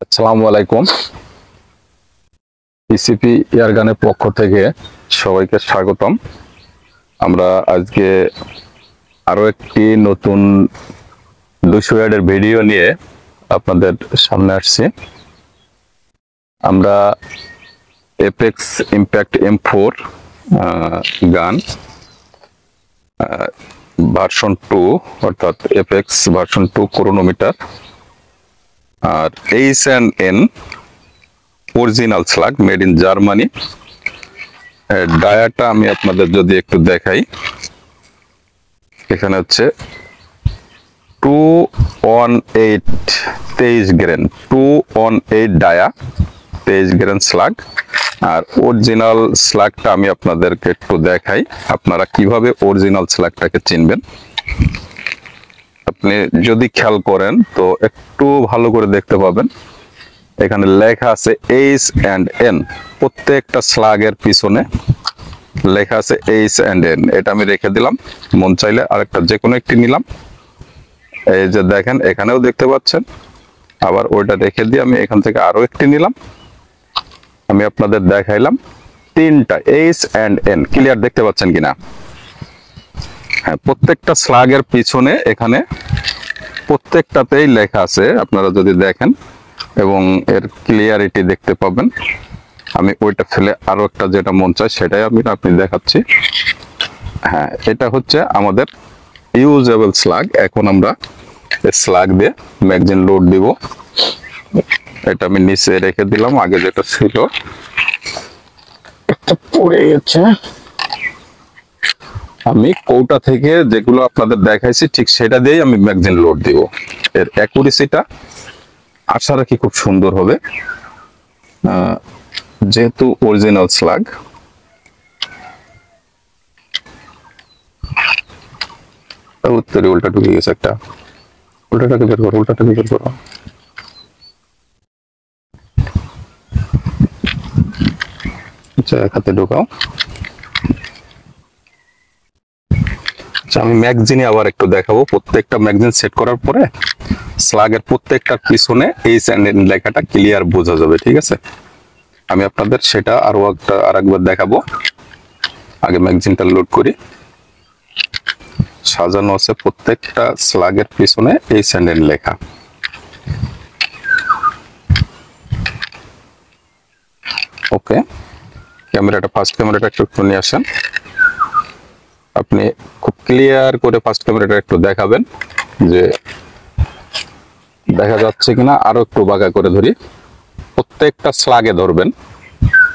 আসসালামু আলাইকুম। পিসিপি এয়ারগানের পক্ষ থেকে সবাইকে স্বাগতম। আমরা আজকে আরো একটি নতুন 200 ওয়াটের ভিডিও নিয়ে আপনাদের সামনে আসছি। আমরা এপেক্স ইম্প্যাক্ট M4 গান ভার্সন 2 অর্থাৎ এপেক্স ভার্সন 2 ক্রোনোমিটার আর H&N original slug made in Germany. ডায়াটা আমি আপনাদের যদি একটু দেখাই, এখানে হচ্ছে 218 23 গ্রেন 218 ডায়া 23 গ্রেন স্লাগ। আর অরিজিনাল স্লাগটা আমি আপনাদেরকে একটু দেখাই, আপনারা কিভাবে অরিজিনাল স্লাগটাকে চিনবেন। আপনি যদি খেয়াল করেন তো একটু ভালো করে দেখতে পাবেন, এখানে লেখা আছে H&N, প্রত্যেকটা স্লাগের পিছনে লেখা আছে H&N। এটা আমি রেখে দিলাম, মন চাইলে আরেকটা যে কোনো একটি নিলাম। এই যে দেখেন এখানেও দেখতে পাচ্ছেন, আবার ওইটা রেখে দিয়ে আমি এখান থেকে আরো একটি নিলাম। আমি আপনাদের দেখাইলাম তিনটা H&N, ক্লিয়ার দেখতে পাচ্ছেন কিনা? হ্যাঁ, প্রত্যেকটা স্লাগের পিছনে এখানে প্রত্যেকটাতেই লেখা আছে, আপনারা যদি দেখেন এবং এর ক্লিয়ারিটি দেখতে পাবেন। আমি ওইটা ফেলে আরো একটা যেটা মন চায় সেটাই আপনি দেখাচ্ছি। হ্যাঁ, এটা হচ্ছে আমাদের ইউজেবল স্লাগ। এখন আমরা স্লাগ দিয়ে ম্যাগাজিন লোড দিব। এটা আমি নিচে রেখে দিলাম, আগে যেটা ছিল একটা পড়ে গেছে। আমি কৌটা থেকে যেগুলো আপনাদের দেখাইছি ঠিক সেটা দিয়েই আমি ম্যাগাজিন লোড দিব। এর অ্যাকুরেসিটা আশা রাখি খুব সুন্দর হবে, যেহেতু অরিজিনাল স্লাগ। উত্তরে উল্টা ঢুকে গেছে একটা, উল্টাটাকে বের করো, উল্টাটাকে বের করো। আচ্ছা, এক হাতে ঢোকাও। আচ্ছা, আমি ম্যাগাজিনে আবার একটু দেখাবো। প্রত্যেকটা ম্যাগাজিন সেট করার পরে স্লাগের প্রত্যেকটার পিছনে H&N লেখাটা ক্লিয়ার বোঝা যাবে, ঠিক আছে? আমি আপনাদের সেটা আরেকবার দেখাবো। আগে ম্যাগাজিনটা লোড করি। সাজানো আছে প্রত্যেকটা স্লাগের পিছনে H&N লেখা। ওকে, ক্যামেরাটা ফার্স্ট ক্যামেরাটা একটু নিয়ে আসেন। আপনি খুব ক্লিয়ার করে ফার্স্ট ক্যামেরাটা একটু দেখাবেন যে দেখা যাচ্ছে কিনা। আরো একটু বাঁকা করে ধরি, প্রত্যেকটা স্লাগে ধরবেন,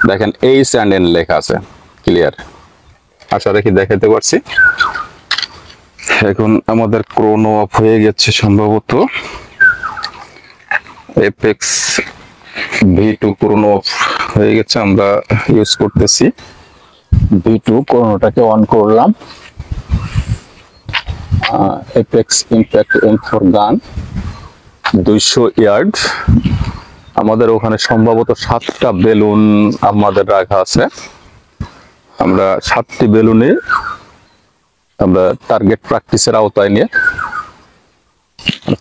দেখেন H&N লেখা আছে ক্লিয়ার। আশা রাখি দেখাতে পারছি। এখন আমাদের ক্রোনো অফ হয়ে গেছে সম্ভবত। এপেক্স V2 ক্রোনো অফ হয়ে গেছে, আমরা ইউজ করতেছি V2। ক্রোনোটাকে অন করলাম। এপেক্স ইম্প্যাক্ট M4 গান 200 ইয়ার্ড। আমাদের ওখানে সম্ভবত 7টা বেলুন আমাদের রাখা আছে। আমরা 7টি বেলুনে আমরা টার্গেট প্র্যাকটিসের আওতায় নিয়ে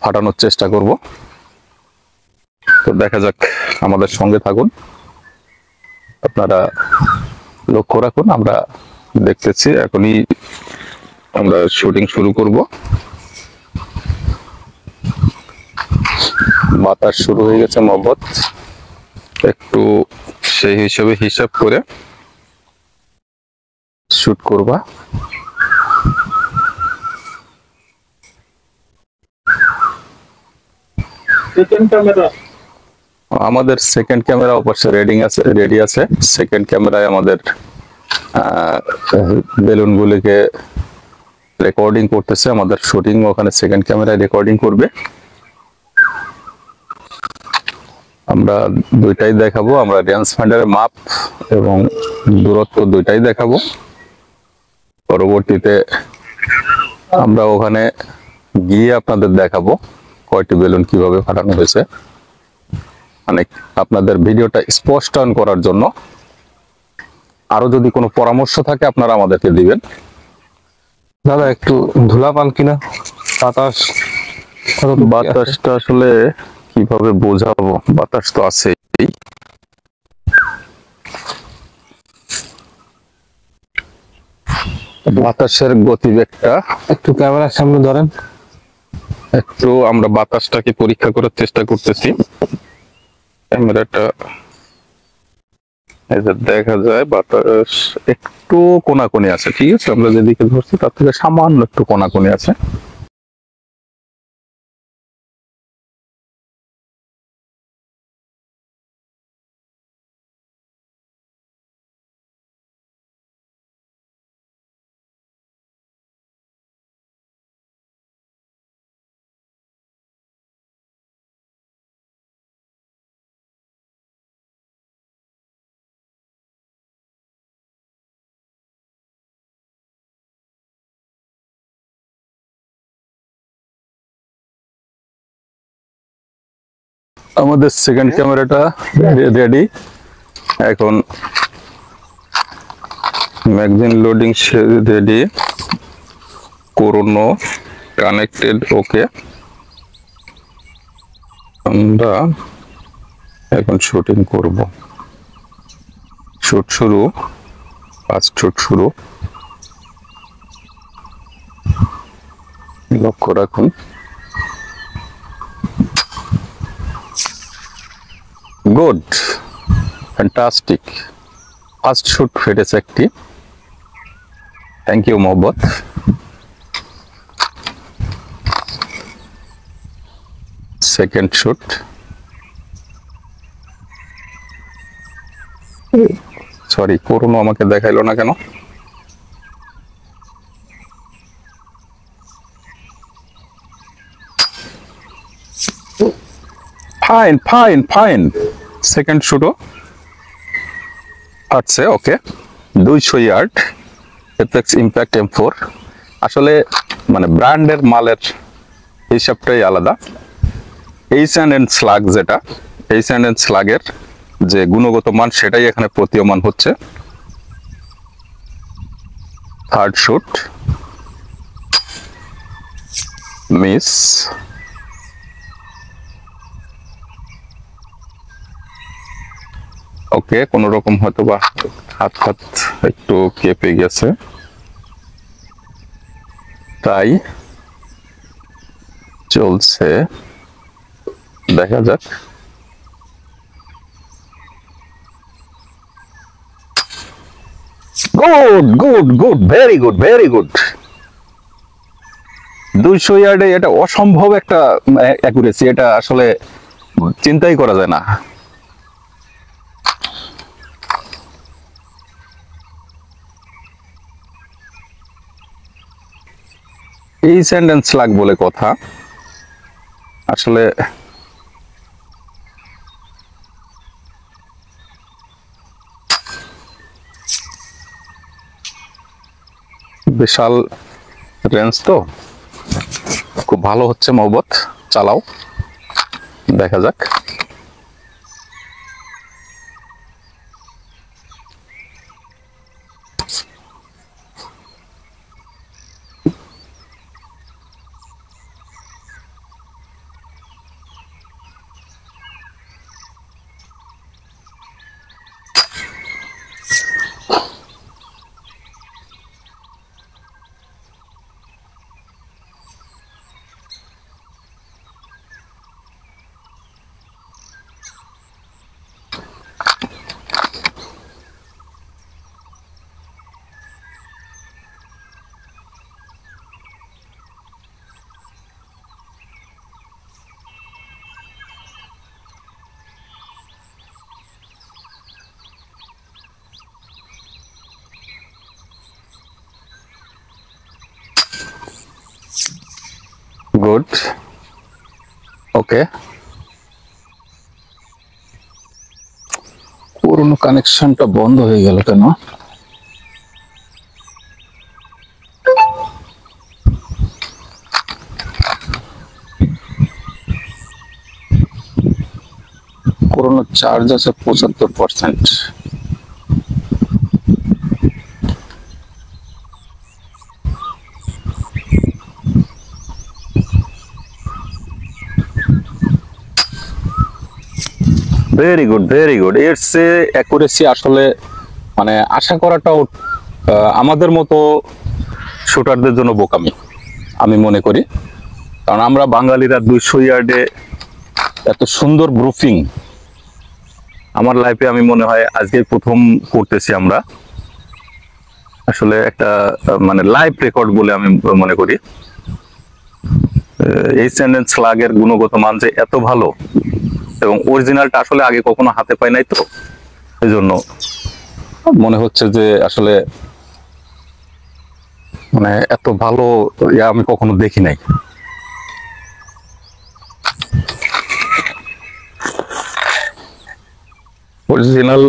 ফাটানোর চেষ্টা করব। তো দেখা যাক, আমাদের সঙ্গে থাকুন, আপনারা লক্ষ্য রাখুন। আমরা দেখতেছি, এখনই আমরা শুটিং শুরু করব। বাতাস শুরু হয়ে গেছে মহব্বত, একটু সেই হিসাবে হিসাব করে শুট করবা। আমাদের সেকেন্ড ক্যামেরা অবশ্যই রেডি আছে। সেকেন্ড ক্যামেরায় আমাদের বেলুন গুলিকে রেকর্ডিং করতেছে। আমাদের শুটিং ওখানে সেকেন্ড ক্যামেরায় রেকর্ডিং করবে। আমরা দুইটাই দেখাবো, আমরা রেঞ্জ ফাইন্ডারের মাপ এবং দূরত্ব দুইটাই দেখাবো। পরবর্তীতে আমরা ওখানে গিয়ে আপনাদের দেখাবো কয়টি বেলুন কিভাবে ফাটানো হয়েছে। মানে আপনাদের ভিডিওটা স্পষ্টন করার জন্য আরো যদি কোনো পরামর্শ থাকে আপনারা আমাদেরকে দিবেন। দাদা একটু ধুলা পান কিনা? বাতাসটা আসলে কিভাবে বোঝাবো, বাতাস তো আছে। বাতাসের গতিবেগটা একটু ক্যামেরার সামনে ধরেন। একটু আমরা বাতাসটাকে পরীক্ষা করার চেষ্টা করতেছি। ক্যামেরাটা এই যে দেখা যায় বাতাস একটু কোনাকুনি আছে, ঠিক আছে, আমরা যেদিকে ধরছি তার থেকে সামান্য একটু কোনাকুনি আছে। আমাদের সেকেন্ড ক্যামেরাটা রেডি। এখন ম্যাগাজিন লোডিং রেডি, করোনো কানেক্টেড, ওকে। আমরা এখন শুটিং করব। শুট শুরু, ফার্স্ট শুট শুরু। লক্ষ্য রাখুন। Good, fantastic. ফার্স্ট শুট ফেটেছে একটি। Thank you Mohammad. Second shoot. Sorry, করোনো আমাকে দেখাইলো না কেন? Fine fine fine. সেকেন্ড শুটও আছে, okay. 200 yard apex impact M4। আসলে মানে ব্র্যান্ডের মালের হিসাবটাই আলাদা। H&N স্লাগ, যেটা H&N স্লাগের যে গুণগত মান সেটাই এখানে প্রতীয়মান হচ্ছে। Third shoot miss. ওকে, কোন রকম হয়তো বা হাত হাত একটু কেঁপে গেছে, তাই চলছে, দেখা যাক। Good good good, very good very good. 200 ইয়ার্ডে এটা অসম্ভব একটা অ্যাকুরেসি, এটা আসলে চিন্তাই করা যায় না। H&N স্লাগ বলে কথা। আসলে বিশাল রেঞ্জ তো, খুব ভালো হচ্ছে মোহাম্মদ, চালাও, দেখা যাক। গুড, ওকে। পুরনো কানেকশনটা বন্ধ হয়ে গেল কেন? পুরনো চার্জ আছে 75%। Very good, very good. এর চেয়ে অ্যাকুরেসি আসলে মানে আশা করাটাও আমাদের মতো শুটারদের জন্য বোকামি আমি মনে করি। কারণ আমরা বাঙালিরা 200 ইয়ার্ডে এত সুন্দর গ্রুপিং আমার লাইফে আমি মনে হয় আজকে প্রথম করতেছি আমরা। আসলে একটা মানে লাইভ রেকর্ড বলে আমি মনে করি। এই চ্যানেল স্লাগের গুণগত মান যে এত ভালো এবং অরিজিনালটা আসলে আগে কখনো হাতে পাই নাই, তো এই জন্য মনে হচ্ছে যে আসলে মানে এত ভালো আমি কখনো দেখি নাই। অরিজিনাল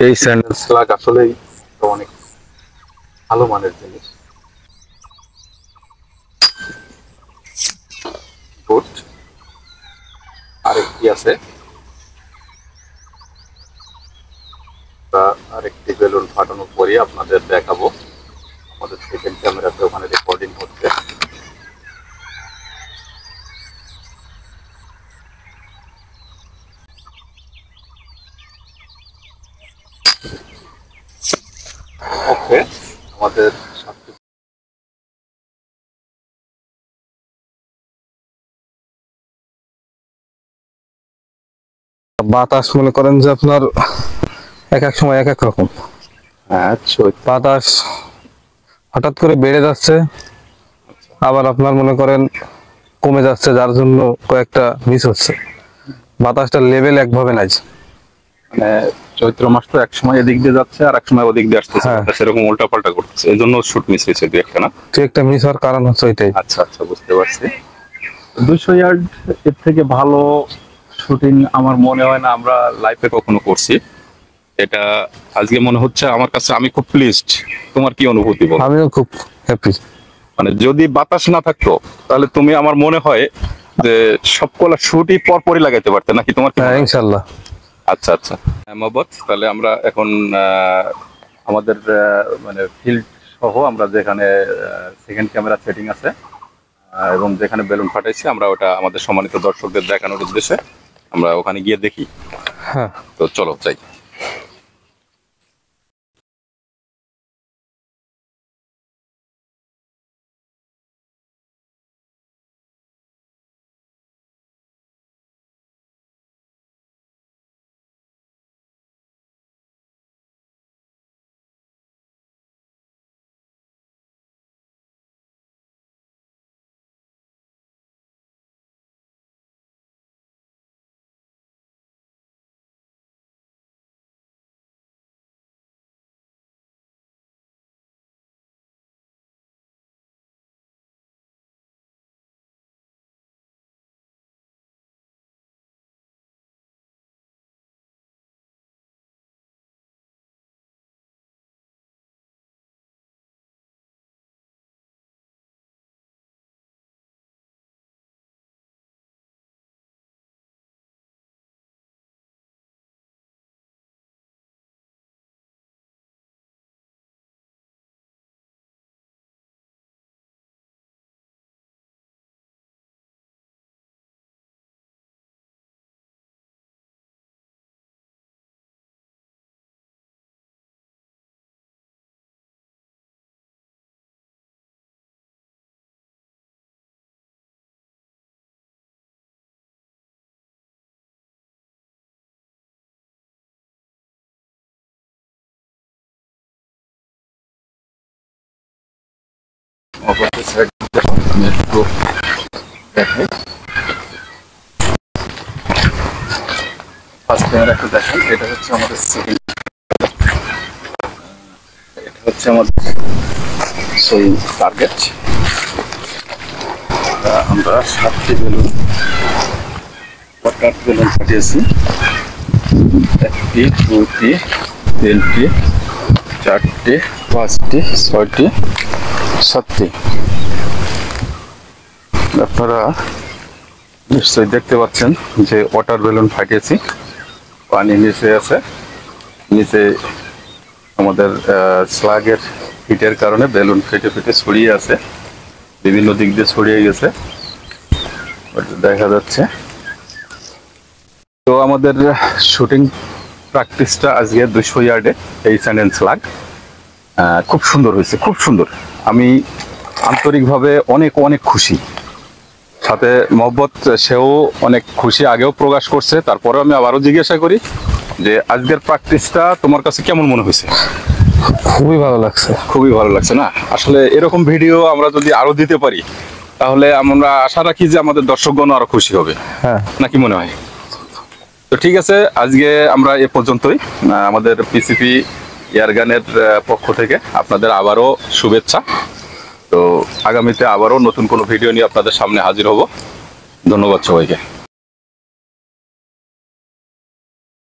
এই স্যান্ডেল স্লাগ আসলেই তো অনেক ভালো মানের জিনিস। গুড। আরেকটি আছে, আরেকটি বেলুন ফাটানোর পরে আপনাদের দেখাবো। আমাদের সেকেন্ড ক্যামেরাতে ওখানে রেকর্ডিং হচ্ছে। ওকে, আমাদের বাতাস মনে করেন যে আপনার এক এক সময় এক এক রকম বাতাস হঠাৎ করে বেড়ে যাচ্ছে, আবার আপনার মনে করেন কমে যাচ্ছে, যার জন্য কয়েকটা মিস হচ্ছে। বাতাসটা লেভেল একভাবে নাই। মানে চৈত্র মাস তো এক সময় এদিক দিয়ে যাচ্ছে আর এক সময় ওদিক দিয়ে আসতেছে, হ্যাঁ। সেরকম উল্টা পাল্টা করতেছে, এই জন্য শুট মিস হয়েছে দু একটা না। তো একটা মিস হওয়ার কারণ হচ্ছে ওইটাই। আচ্ছা আচ্ছা, বুঝতে পারছি। 200 ইয়ার্ড এর থেকে ভালো শুটিং আমার মনে হয় না আমরা লাইফে কখনো করছি। এটা আজকে মনে হচ্ছে আমার কাছে, আমি খুব প্লিজড। তোমার কি অনুভূতি বল? আমিও খুব হ্যাপি। মানে যদি বাতাস না থাকতো তাহলে তুমি, আমার মনে হয় যে সবকলা শুটই পরপরই লাগাইতে পারতে, নাকি তোমার কি মনে হ্যাঁ, হয়? ইনশাল্লাহ। আচ্ছা আচ্ছা, মোহাম্মদ, তাহলে আমরা এখন আমাদের মানে ফিল্ড সহ আমরা যেখানে সেকেন্ড ক্যামেরা সেটিং আছে এবং যেখানে বেলুন ফাটাইছি, আমরা ওটা আমাদের সম্মানিত দর্শকদের দেখানোর উদ্দেশ্যে আমরা ওখানে গিয়ে দেখি। হ্যাঁ, তো চলো যাই। অপরটি সাইড আমি একটু দেখাই। ফার্স্ট ক্যামেরা একটু দেখেন, এটা হচ্ছে আমাদের সেকেন্ড, এটা হচ্ছে আমাদের সেই টার্গেট। আমরা 7টি বেলুন, ওয়াটার বেলুন ফাটিয়েছি। 1টি, 2টি, 3টি, 4টি, 5টি, 6টি, 7টি। আপনারা নিশ্চয়ই দেখতে পাচ্ছেন যে ওয়াটার বেলুন ফাটিয়েছি, পানি নিচে আছে। নিচে আমাদের স্লাগের হিটের কারণে বেলুন ফেটে ফেটে ছড়িয়ে আছে, বিভিন্ন দিক দিয়ে ছড়িয়ে গেছে, দেখা যাচ্ছে। তো আমাদের শুটিং প্র্যাকটিসটা আজকে 200 ইয়ার্ডে এই স্যান্ড স্লাগ খুব সুন্দর হয়েছে, খুব সুন্দর। আমি আন্তরিকভাবে অনেক অনেক খুশি, সাথে মহব্বত সেও অনেক খুশি, আগেও প্রকাশ করছে। তারপরে আমি আবারও জিজ্ঞাসা করি যে আজকের প্র্যাকটিসটা তোমার কাছে কেমন মনে হয়েছে? খুবই ভালো লাগছে। খুবই ভালো লাগছে না? আসলে এরকম ভিডিও আমরা যদি আরো দিতে পারি তাহলে আমরা আশা রাখি যে আমাদের দর্শকগণ আরো খুশি হবে, হ্যাঁ নাকি মনে হয়? তো ঠিক আছে, আজকে আমরা এ পর্যন্তই। আমাদের পিসিপি এয়ারগানের পক্ষ থেকে আপনাদের আবারও শুভেচ্ছা। তো আগামীতে আবারও নতুন কোনো ভিডিও নিয়ে আপনাদের সামনে হাজির হব। ধন্যবাদ সবাইকে।